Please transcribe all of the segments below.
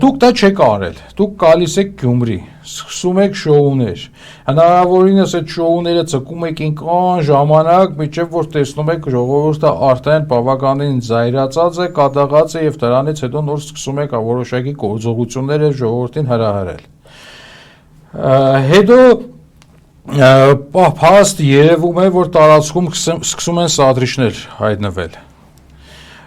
Դուք դա չեք արել, դուք գալիս եք Գյումրի, սկսում եք շոուներ, հնարավորինս այդ շոուները ցկում եք ինքան ժամանակ, մինչև որ տեսնում եք ժողովուրդը արդեն բավականին զայրացած է, կատաղած է եւ դրանից հետո նոր սկսում եք որոշակի գործողություններ ժողովրդին հրահրել։ Հետո փաստ երևում է, որ տարածքում սկսում են սադրիչներ հայտնվել։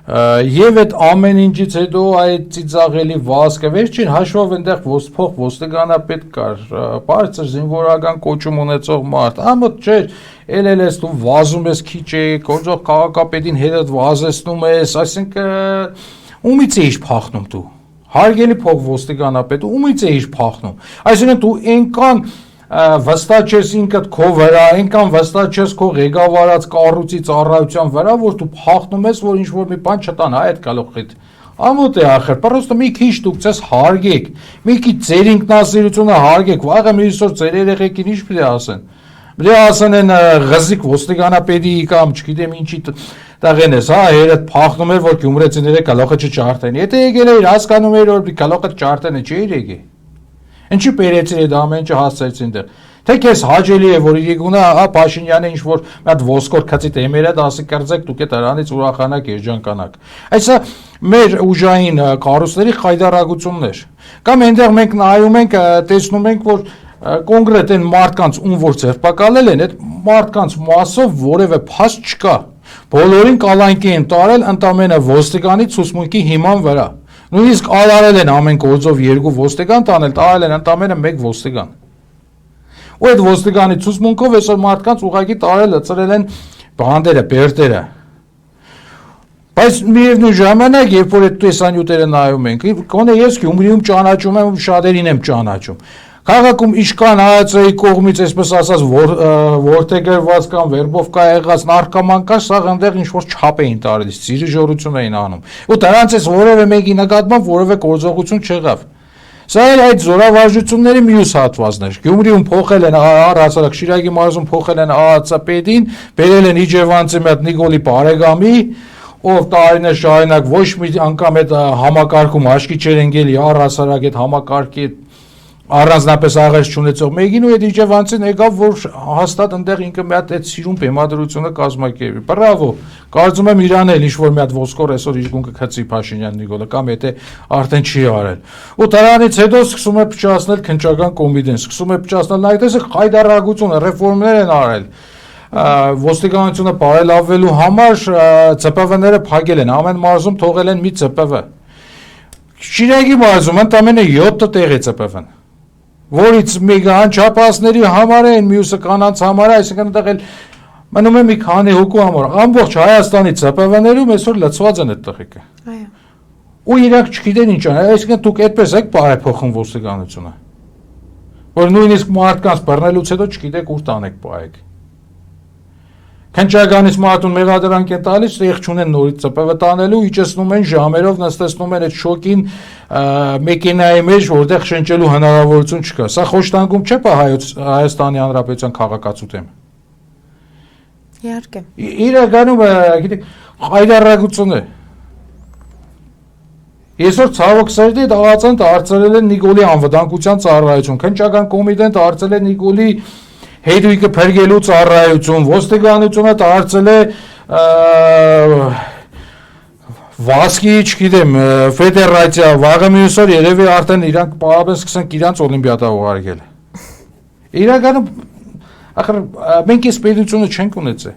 Եվ այդ ամեն ինչից հետո այդ ծիծաղելի վազքը վերջին հաշվով այնտեղ փող ոստիկանապետ կար, բարձր զինվորական կոչում ունեցող մարդ, ամոթ չէր, էլ ես դու վազում ես քիչ է, գործող քաղաքապետին հետդ վազեցնում ես, այսինքն ումից էիր փախնում դու։ Հարգելի փող ոստիկանապետ, ումից էիր փախնում։ Այսինքն դու այնքան վստահ ես ինքդ քո վրա, այնքան վստահ ես քո ղեկավարած կառույցի ծառայության վրա, որ դու փախնում ես, որ ինչ որ մի բան չտան, այդ գալոխիդ։ Ամոթ է ախր, պրոստը մի քիչ դուք ցես հարգեք, մի քիչ ձեր ինքնասիրությունը հարգեք, վաղը միսոր ձեր երեխեքին ինչ պիտի ասեն։ Պիտի ասեն են ղզիկ ոստիկանապետի կամ չգիտեմ ինչի տաղեն ես, հա, երդ փախնում էր, որ գյումրեցիները գալոխը չճարտեն։ Եթե եկել էր հասկանում էր, որ գալոխը ճարտեն է, չէր եկել։ Ինչի բերեցին այդ ամեն ինչը հասցրեցին դեռ։ Թե քեզ հաճելի է, որ Իրիգունը Փաշինյանը ինչ որ մի հատ ոսկոր քծի դեմերը դասի կրծեք, դուք այդ դրանից ուրախանակ երջանկանաք։ Այսա մեր ուժային կառույցների խայդարագություններ։ Կամ այնտեղ մենք նայում ենք, տեսնում ենք, որ կոնկրետ այն մարդկանց ում որ ձերբակալել են, այդ մարդկանց մասով որևէ փաստ չկա։ Բոլորին կալանքի են տարել ընդամենը ոստիկանի ցուցմունքի հիման վրա։ Նույնիսկ արարել են ամեն գործով 2 ոստիկան տանել, տարել են ընդամենը 1 ոստիկան։ Ու այդ ոստիկանի ցուցմունքով այսօր մարդկանց ուղղակի տարել ծրել են բանդերը, բերտերը։ Բայց միևնույն ժամանակ, երբ որ այդ տեսանյութերը նայում ենք, գոնե ես Գյումրիում ճանաչում եմ, շատերին եմ ճանաչում։ Քաղաքում իշխան հայացեի կողմից, այսպես ասած, որտեգրված կամ վերբով կա եղած նարկոման կա, սա այնտեղ ինչ որ չափ էին տարել, ծիրիժորություն էին անում։ Ու դրանցից որևէ մեկի նկատմամբ որևէ գործողություն չեղավ։ Սա էր այդ զորավարժությունների մյուս հատվածներ։ Գյումրիում փոխել են առհասարակ Շիրակի մարզում փոխել են ԱԱՑ-պետին, բերել են Իջևանցի մի հատ Նիկոլի Բարեգամի, ով տարիներ շարունակ ոչ մի անգամ այդ համակարգում աչքի չեր ընկել առհասարակ այդ համակարգի առանձնապես աղերս չունեցող մեկին ու այդ Իջևանցին եկավ, որ հաստատ այնտեղ ինքը մի հատ այդ սիրուն բեմադրությունը կազմակերպի։ Բրավո, կարծում եմ Իրանը էլ ինչ-որ մի հատ ոսկոր այսօր իր գունքը քծի Փաշինյան Նիկոլը կամ եթե արդեն չի արել։ Ու դրանից հետո սկսում է փչացնել քննչական կոմիտեն, սկսում է փչացնել այդ տեսեք խայդարագությունը, ռեֆորմներ են արել։ Ոստիկանությունը բարելավելու համար ՑՊՎ-ները փակել են, ամեն մարզում թողել են մի ՑՊՎ։ Շիրակի մարզում ընդամենը 7 տեղ է ՑՊՎ-ն, որից մեկը անչափահասների համար են, մյուսը կանանց համար, այսինքն այնտեղ էլ մնում է մի քանի հոգու համար։ Ամբողջ Հայաստանի ՑՊՎ-ներում այսօր լցված են այդ տղեկը։ Այո։ Ու իրանք չգիտեն ինչ անեն, այսինքն դուք այդպես եք բարեփոխում ոստիկանությունը, որ նույնիսկ մարդկանց բռնելուց հետո չգիտեք ուր տանեք պահեք։ Քննչականից մարդուն մեղադրանք են տալիս, եղ չունեն նորից ՑՊՎ տանելու, իջեցնում են ժամերով, նստեցնում են այդ շոկին մեքենայի մեջ, որտեղ շնչելու հնարավորություն չկա։ Սա խոշտանգում չէ՞ Հայաստանի Հանրապետության քաղաքացու դեմ։ Իհարկե։ Իրականում, գիտեք, խայդարագություն է։ Այսօր ցավոք սերտի ԱԱՑ-ն դարձրել են Նիկոլի անվտանգության ծառայություն, քննչական կոմիտեն դարձել է Նիկոլի հետույքը փրկելու ծառայություն, ոստիկանությունը դարձել է վասկի, չգիտեմ, ֆեդերացիա, վաղը մյուս օր երևի արդեն իրանք պարաբեն սկսենք իրանց օլիմպիադա ուղարկել։ Իրականում, ախր մենք այս պետությունը չենք ունեցել։